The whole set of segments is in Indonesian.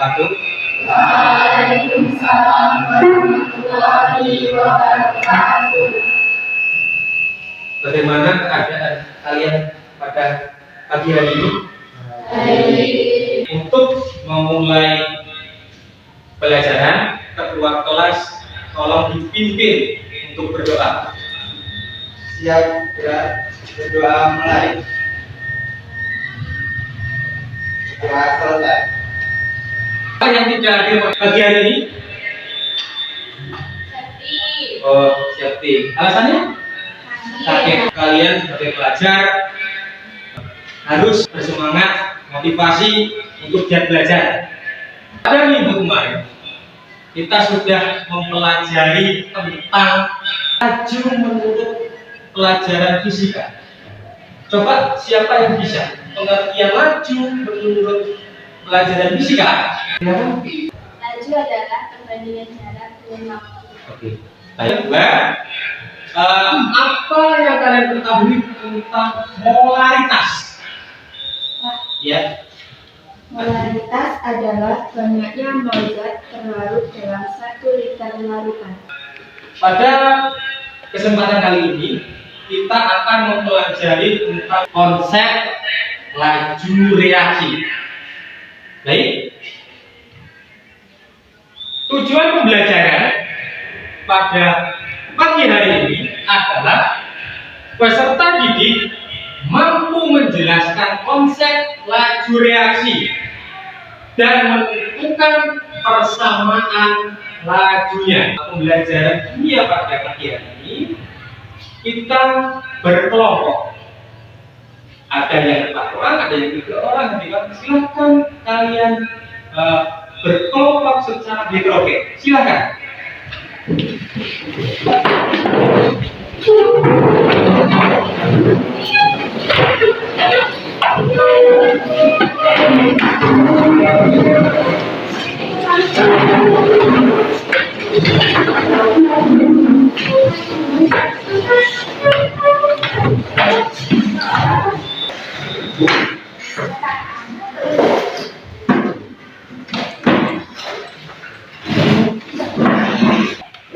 wabarakatuh. Waalaikumsalam warahmatullahi wabarakatuh. Bagaimana keadaan kalian pada pagi hari ini? Baik. Untuk memulai pelajaran, ketua kelas tolong dipimpin untuk berdoa. Siap, ya. Berdoa mulai. Doa selesai. Apa yang tidak hadir pagi hari ini? Sakit. Oh, safety. Alasannya? Sakit. Kalian sebagai pelajar harus bersemangat, motivasi untuk giat belajar. Pada minggu kemarin kita sudah mempelajari tentang laju menurut pelajaran fisika. Coba siapa yang bisa pengertian laju menurut pelajaran fisika? Laju adalah perbandingan jarak dengan waktu. Oke. Baik, Mbak. Apa yang kalian ketahui tentang polaritas? Ya. Polaritas adalah banyaknya mol zat terlarut dalam 1 liter larutan. Pada kesempatan kali ini kita akan mempelajari tentang konsep laju reaksi. Baik. Tujuan pembelajaran pada pagi hari ini adalah peserta didik mampu menjelaskan konsep laju reaksi dan menentukan persamaan lajunya. Pembelajaran kimia pada pagi hari ini kita berkelompok. Ada yang 4 orang, ada yang 3 orang. Silakan kalian berkelompok secara heterogen. Silakan.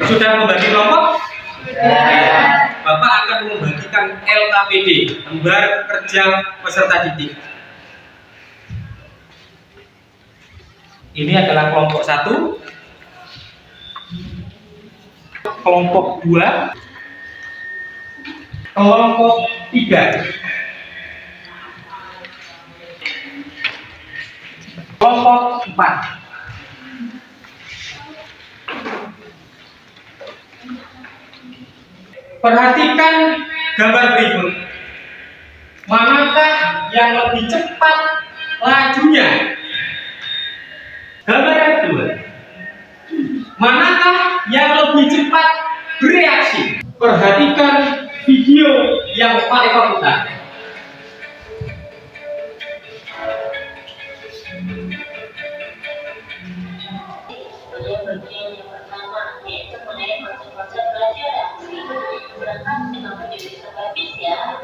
Sudah membagi kelompok? Sudah. Bapak akan membagikan LKPD, lembar kerja peserta didik. Ini adalah kelompok 1, kelompok 2, kelompok 3, kelompok 4. Perhatikan gambar berikut. Manakah yang lebih cepat lajunya? Gambar yang kedua. Manakah yang lebih cepat bereaksi? Perhatikan video yang paling populer. Bagian yang pertama yaitu mengenai konsep-konsep pelajaran. Berangkat dengan menjadi sebabis ya.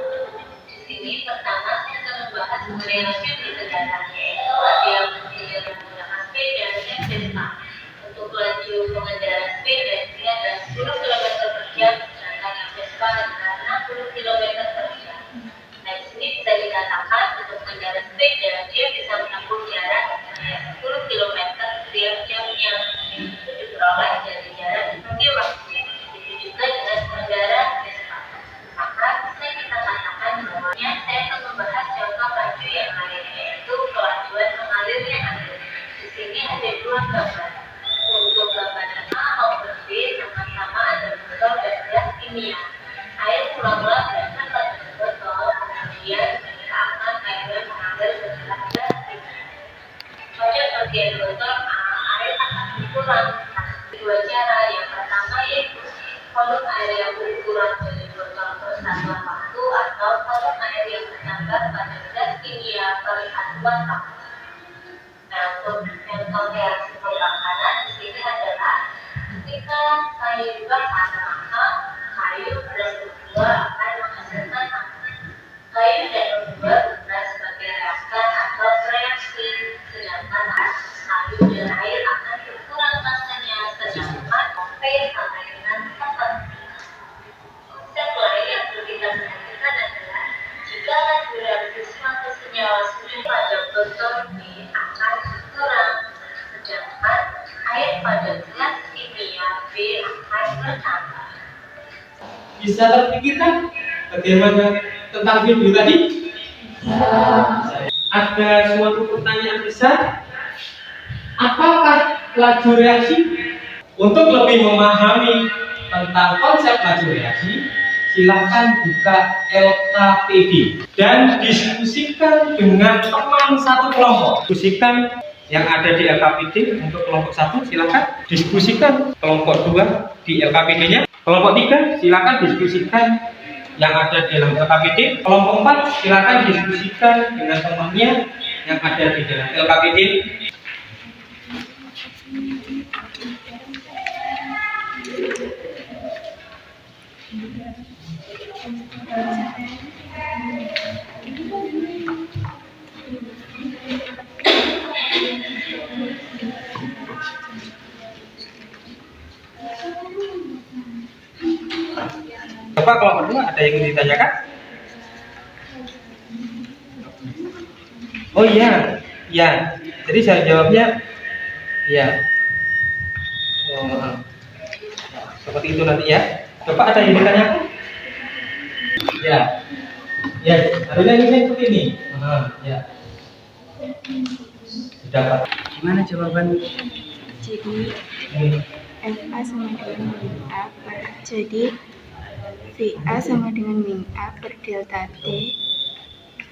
Di sini pertama saya akan membahas mengenai rasio berkendara, yaitu ada yang berkendara menggunakan sepeda dan Vespa. Untuk laju pengendara sepeda ini adalah 10 km per jam, sedangkan yang Vespa adalah 60 km per jam. Nah, di sini bisa dikatakan untuk pengendara sepeda dia bisa menempuh jarak 10 km setiap jamnya. Itu diperoleh dari jarak sebagai waktu. Begitu juga dengan pengendara Vespa. Maka bisa kita katakan bahwa saya akan membahas contoh laju yang lain, yaitu kelajuan mengalirnya air. Di sini ada 2 gambar. Untuk gambar A maupun B sama-sama ada botol dan gas kimia. Air mula-mula berasal pada botol, kemudian akan airnya mengalir ke dalam gas kimia. Pada bagian botol A, air akan berkurang. Dua cara, yang pertama yaitu volume air yang berkurang dari botol persatuan waktu atau volume air yang bertambah pada gas kimia persatuan waktu. Nah, untuk contoh reaksi pembakaran di sini adalah ketika kayu dibakar, maka kayu plus O2 akan menghasilkan api. Kayu dan O2 berperan sebagai reaktan atau reaksi, sedangkan kayu dan reaksi pada botol B akan berkurang, sedangkan air pada gelas kimia B akan bertambah. Bisa terpikirkan bagaimana tentang video tadi? Ada suatu pertanyaan besar. Apakah laju reaksi? Untuk lebih memahami tentang konsep laju reaksi, silakan buka LKPD dan diskusikan dengan teman satu kelompok. Diskusikan yang ada di LKPD untuk kelompok 1, silakan diskusikan kelompok 2 di LKPD-nya. Kelompok 3 silakan diskusikan yang ada di dalam LKPD. Kelompok 4 silakan diskusikan dengan temannya yang ada di dalam LKPD. Coba kelompok 2 ada yang ingin ditanyakan? Oh iya, ya. Jadi saya jawabnya ya. Oh, seperti itu nanti ya. Coba ada yang ditanyakan? Ya. Ya, harusnya ini seperti ini. Ya. Dapat. Gimana jawaban? Jadi FA sama dengan min A jadi VA sama dengan min A per delta T,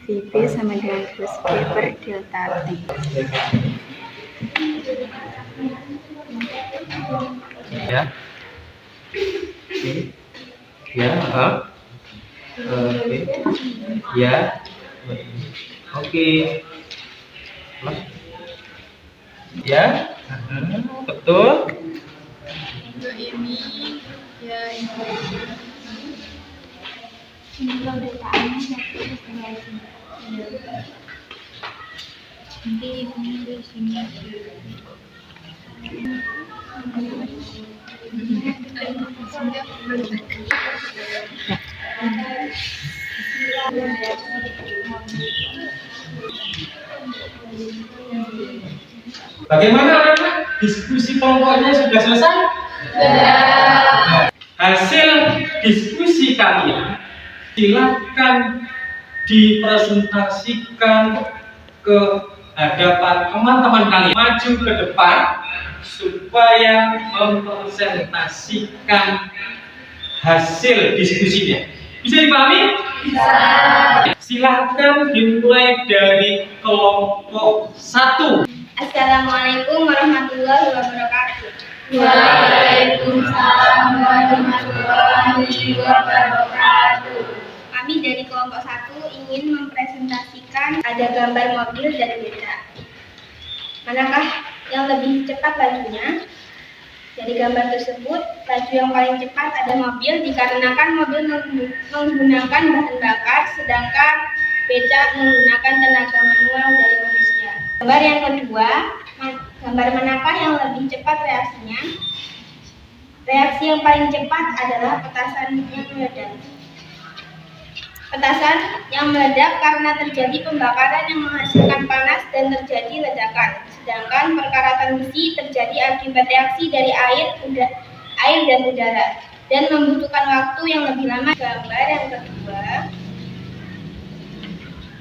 VB sama dengan plus B per delta T. Ya. Ya, oke. Ya. Oke. Ya. Betul. Untuk ini ya ini kalau dataannya satu setengah sini. Nanti ini di sini. Bagaimana anak-anak? Diskusi kelompoknya sudah selesai? Nah, hasil diskusi kalian silakan dipresentasikan ke hadapan teman-teman kalian, maju ke depan supaya mempresentasikan hasil diskusinya. Bisa dipahami? Bisa. Silakan dimulai dari kelompok 1. Assalamualaikum warahmatullahi wabarakatuh. Waalaikumsalam warahmatullahi wabarakatuh. Kami dari kelompok 1 ingin mempresentasikan ada gambar mobil dan beca. Manakah yang lebih cepat lajunya? Dari gambar tersebut, laju yang paling cepat ada mobil dikarenakan mobil menggunakan bahan bakar, sedangkan beca menggunakan tenaga manual dari manusia. Gambar yang kedua, gambar manakah yang lebih cepat reaksinya? Reaksi yang paling cepat adalah petasan yang meledak. Petasan yang meledak karena terjadi pembakaran yang menghasilkan panas dan terjadi ledakan. Sedangkan perkaratan besi terjadi akibat reaksi dari air dan udara dan membutuhkan waktu yang lebih lama. Gambar yang kedua,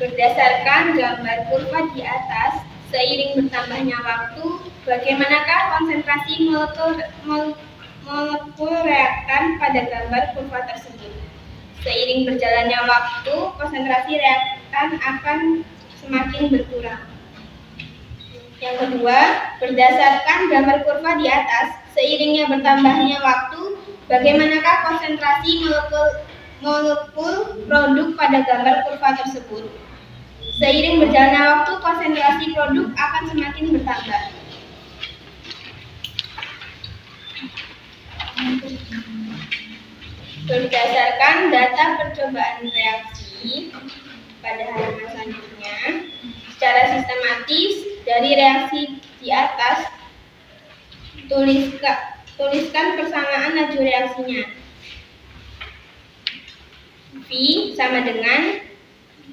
berdasarkan gambar kurva di atas, seiring bertambahnya waktu, bagaimanakah konsentrasi molekul reaktan pada gambar kurva tersebut? Seiring berjalannya waktu, konsentrasi reaktan akan semakin berkurang. Yang kedua, berdasarkan gambar kurva di atas, seiringnya bertambahnya waktu, bagaimanakah konsentrasi molekul produk pada gambar kurva tersebut? Seiring berjalannya waktu, konsentrasi produk akan semakin bertambah. Berdasarkan data percobaan reaksi pada halaman selanjutnya, secara sistematis dari reaksi di atas, tuliskan persamaan laju reaksinya. V sama dengan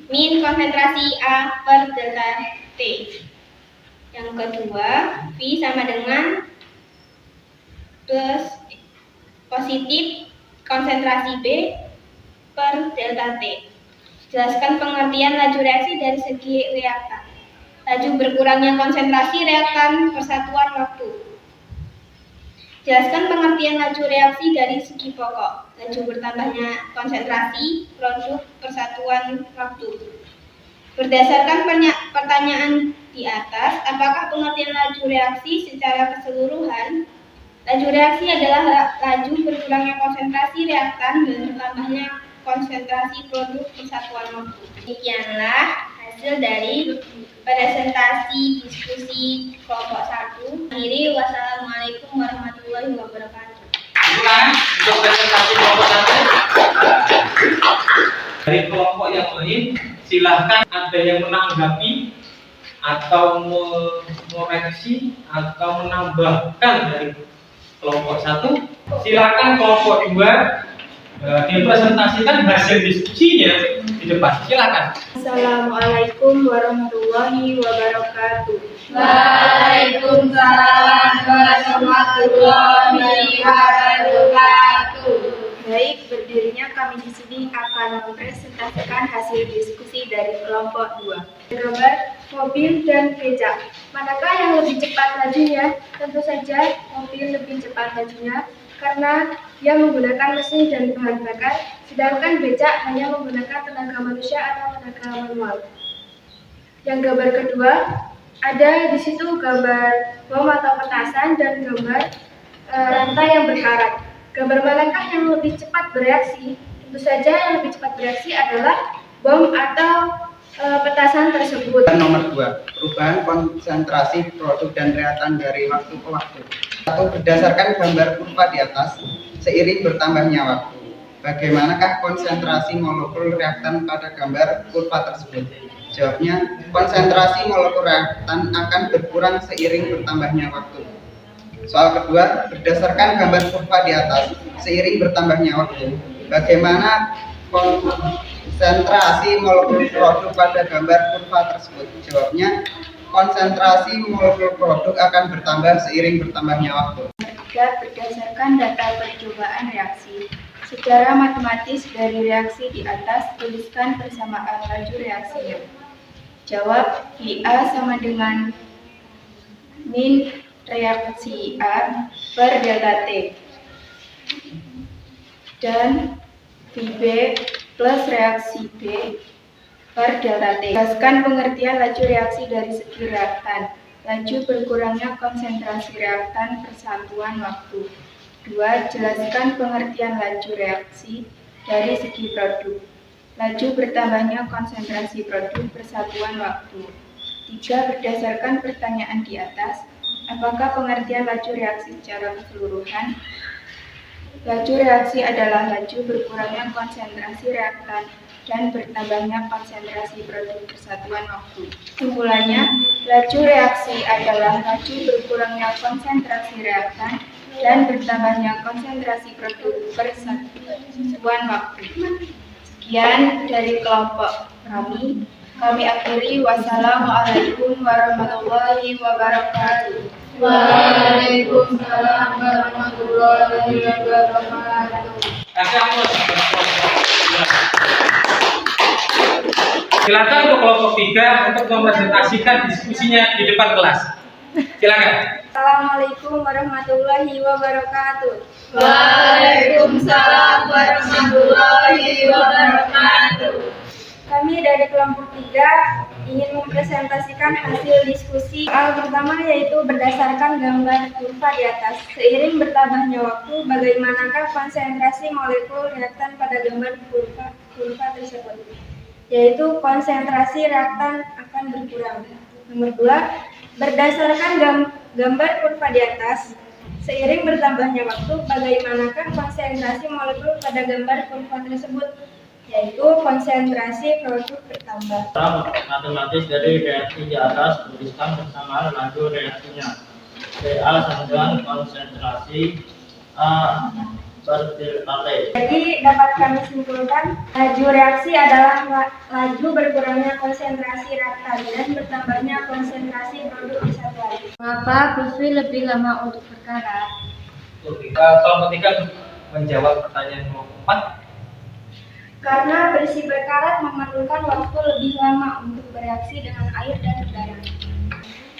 min konsentrasi A per delta T. Yang kedua, V sama dengan plus positif konsentrasi B per delta T. Jelaskan pengertian laju reaksi dari segi reaktan. Laju berkurangnya konsentrasi reaktan persatuan waktu. Jelaskan pengertian laju reaksi dari segi pokok. Laju bertambahnya konsentrasi produk persatuan waktu. Berdasarkan pertanyaan di atas, apakah pengertian laju reaksi secara keseluruhan? Laju reaksi adalah laju berkurangnya konsentrasi reaktan dan bertambahnya konsentrasi produk persatuan waktu. Demikianlah hasil dari presentasi diskusi kelompok 1. Akhiri, wassalamualaikum warahmatullahi wabarakatuh. Ulangan untuk presentasi kelompok 1. Dari kelompok yang lain, silahkan ada yang menanggapi atau mengoreksi atau menambahkan dari kelompok 1. Silakan kelompok 2 dipresentasikan hasil diskusinya di depan. Silakan. Assalamualaikum warahmatullahi wabarakatuh. Waalaikumsalam warahmatullahi wabarakatuh. Baik, berdirinya kami di sini akan mempresentasikan hasil diskusi dari kelompok 2. Gambar mobil dan becak. Manakah yang lebih cepat lajunya? Tentu saja mobil lebih cepat lajunya karena dia menggunakan mesin dan bahan bakar, sedangkan becak hanya menggunakan tenaga manusia atau tenaga manual. Yang gambar kedua, ada di situ gambar bom atau petasan dan gambar rantai yang berkarat. Gambar manakah yang lebih cepat bereaksi? Tentu saja yang lebih cepat bereaksi adalah bom atau petasan tersebut. Nomor 2, perubahan konsentrasi produk dan reaktan dari waktu ke waktu. 1. Berdasarkan gambar kurva di atas, seiring bertambahnya waktu, bagaimanakah konsentrasi molekul reaktan pada gambar kurva tersebut? Jawabnya, konsentrasi molekul reaktan akan berkurang seiring bertambahnya waktu. Soal kedua, berdasarkan gambar kurva di atas, seiring bertambahnya waktu, bagaimana konsentrasi molekul produk pada gambar kurva tersebut? Jawabnya, konsentrasi molekul produk akan bertambah seiring bertambahnya waktu. Berdasarkan data percobaan reaksi, secara matematis dari reaksi di atas, tuliskan persamaan laju reaksinya. Jawab, VA sama dengan min reaksi A per delta T dan VB plus reaksi B per delta T. Jelaskan pengertian laju reaksi dari segi reaktan. Laju berkurangnya konsentrasi reaktan persatuan waktu. 2. Jelaskan pengertian laju reaksi dari segi produk. Laju bertambahnya konsentrasi produk persatuan waktu. 3. Berdasarkan pertanyaan di atas, apakah pengertian laju reaksi secara keseluruhan? Laju reaksi adalah laju berkurangnya konsentrasi reaktan dan bertambahnya konsentrasi produk persatuan waktu. Kesimpulannya, laju reaksi adalah laju berkurangnya konsentrasi reaktan dan bertambahnya konsentrasi produk persatuan waktu. Sekian dari kelompok kami. Kami akhiri, wassalamualaikum warahmatullahi wabarakatuh. Waalaikumsalam warahmatullahi wabarakatuh. Silakan untuk kelompok 3 untuk mempresentasikan diskusinya di depan kelas. Silakan. Assalamualaikum warahmatullahi wabarakatuh. Waalaikumsalam warahmatullahi wabarakatuh. Kami dari kelompok 3 ingin mempresentasikan hasil diskusi pertama, yaitu berdasarkan gambar kurva di atas. Seiring bertambahnya waktu, bagaimanakah konsentrasi molekul reaktan pada gambar kurva tersebut? Yaitu konsentrasi reaktan akan berkurang. Nomor 2, berdasarkan gambar kurva di atas, seiring bertambahnya waktu, bagaimanakah konsentrasi molekul pada gambar kurva tersebut? Yaitu konsentrasi produk bertambah. Matematis dari reaksi di atas, tuliskan persamaan laju reaksinya. PA sama dengan konsentrasi A bertilale. Jadi dapat kami simpulkan, laju reaksi adalah laju berkurangnya konsentrasi reaktan dan bertambahnya konsentrasi produk di satu hari. Mengapa Buswi lebih lama untuk berkarat? Kelompok 3 menjawab pertanyaan kelompok 4. Karena berisi berkarat memerlukan waktu lebih lama untuk bereaksi dengan air dan udara.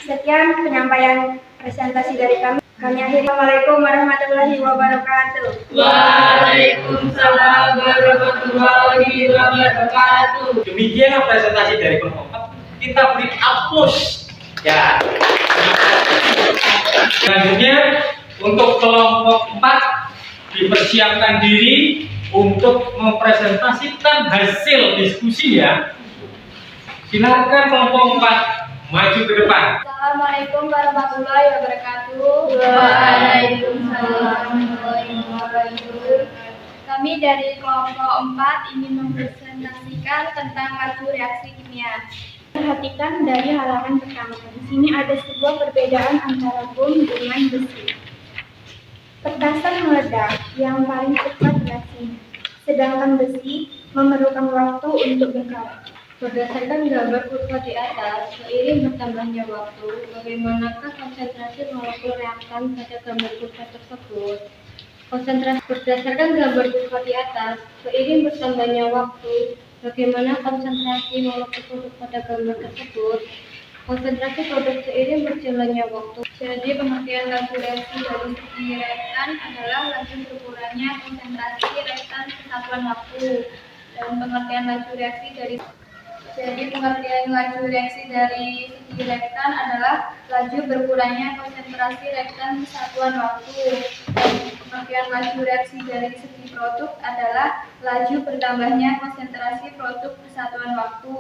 Sekian penyampaian presentasi dari kami. Kami akhiri. Assalamualaikum warahmatullahi wabarakatuh. Waalaikumsalam warahmatullahi wabarakatuh. Demikianlah presentasi dari kelompok 4. Kita beri aplaus. Ya. Selanjutnya untuk kelompok 4 dipersiapkan diri untuk mempresentasikan hasil diskusi ya. Silakan kelompok 4 maju ke depan. Assalamualaikum warahmatullahi wabarakatuh. Waalaikumsalam warahmatullahi wabarakatuh. Kami dari kelompok 4 ingin mempresentasikan tentang laju reaksi kimia. Perhatikan dari halaman pertama. Di sini ada sebuah perbedaan antara bom dengan besi. Petasan meledak yang paling cepat reaksinya, sedangkan besi memerlukan waktu untuk berkarat. Berdasarkan gambar kurva di atas, seiring bertambahnya waktu, bagaimanakah konsentrasi molekul reaktan pada gambar kurva tersebut? Berdasarkan gambar kurva di atas, seiring bertambahnya waktu, bagaimana konsentrasi molekul produk pada gambar tersebut? Konsentrasi produk seiring berjalannya waktu. Jadi pengertian laju reaksi dari segi reaktan adalah laju berkurangnya konsentrasi reaktan kesatuan waktu. Dan pengertian laju reaksi dari segi reaktan adalah laju berkurangnya konsentrasi reaktan kesatuan waktu. Dan pengertian laju reaksi dari segi produk adalah laju bertambahnya konsentrasi produk kesatuan waktu.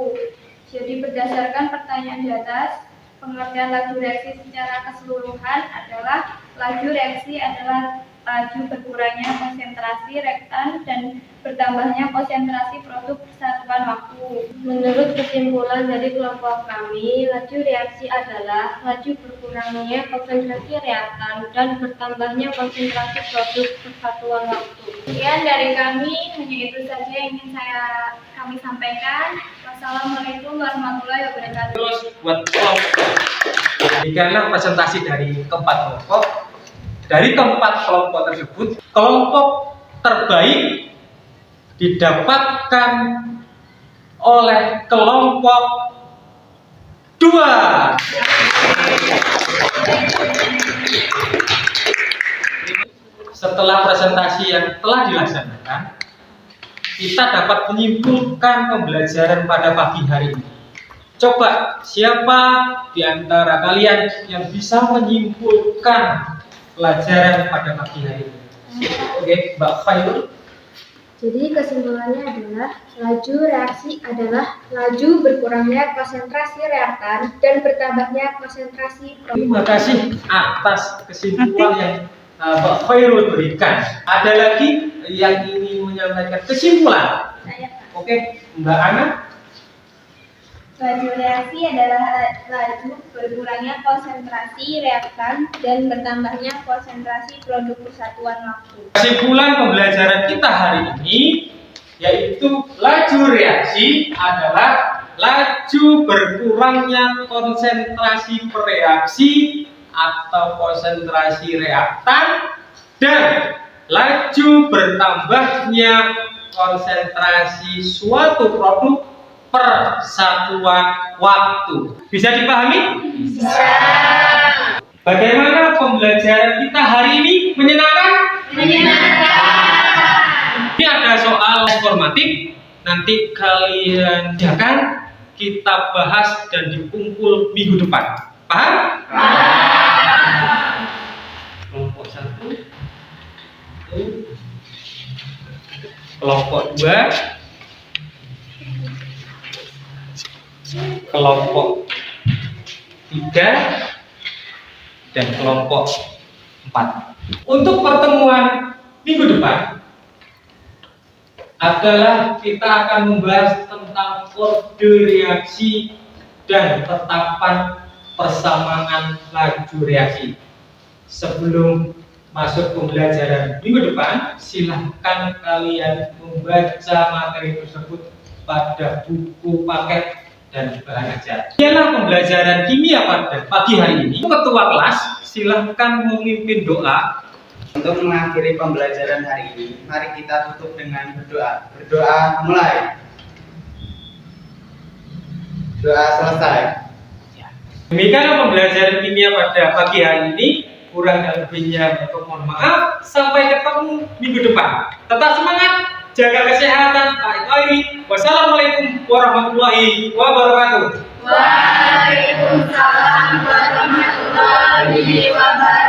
Jadi berdasarkan pertanyaan di atas, pengertian laju reaksi secara keseluruhan adalah laju reaksi adalah laju berkurangnya konsentrasi reaktan dan bertambahnya konsentrasi produk kesatuan waktu. Menurut kesimpulan dari kelompok kami, laju reaksi adalah laju berkurangnya konsentrasi reaktan dan bertambahnya konsentrasi produk kesatuan waktu. Sekian dari kami, hanya itu saja yang ingin kami sampaikan. Wassalamualaikum warahmatullahi wabarakatuh. Terus buat kelompok. Demikianlah presentasi dari keempat kelompok. Dari keempat kelompok tersebut, kelompok terbaik didapatkan oleh kelompok 2. Setelah presentasi yang telah dilaksanakan, kita dapat menyimpulkan pembelajaran pada pagi hari ini. Coba, siapa di antara kalian yang bisa menyimpulkan pelajaran pada pagi hari ini? Oke, Mbak Fairul. Jadi kesimpulannya adalah laju reaksi adalah laju berkurangnya konsentrasi reaktan dan bertambahnya konsentrasi produk. Terima kasih atas kesimpulan yang Mbak Fairul berikan. Ada lagi yang ingin menyampaikan kesimpulan? Oke, Mbak Ana. Laju reaksi adalah laju berkurangnya konsentrasi reaktan dan bertambahnya konsentrasi produk kesatuan waktu. Kesimpulan pembelajaran kita hari ini yaitu laju reaksi adalah laju berkurangnya konsentrasi bereaksi atau konsentrasi reaktan dan laju bertambahnya konsentrasi suatu produk per satuan waktu. Bisa dipahami? Bisa. Bagaimana pembelajaran kita hari ini? Menyenangkan? Menyenangkan. Ini ada soal formatif. Nanti kalian jangan kita bahas dan dikumpul minggu depan. Paham? Paham. Kelompok 1. Kelompok 2. Kelompok 3 dan kelompok 4. Untuk pertemuan minggu depan adalah kita akan membahas tentang kode reaksi dan tetapan persamaan laju reaksi. Sebelum masuk pembelajaran minggu depan, silahkan kalian membaca materi tersebut pada buku paket dan bahan ajar. Inilah pembelajaran kimia pada pagi hari ini. Ketua kelas, silahkan memimpin doa. Untuk mengakhiri pembelajaran hari ini, mari kita tutup dengan berdoa. Berdoa mulai. Doa selesai. Demikianlah pembelajaran kimia pada pagi hari ini. Kurang dan lebihnya mohon maaf. Sampai ketemu minggu depan. Tetap semangat, jaga kesehatan. Wassalamualaikum warahmatullahi wabarakatuh. Waalaikumsalam warahmatullahi wabarakatuh.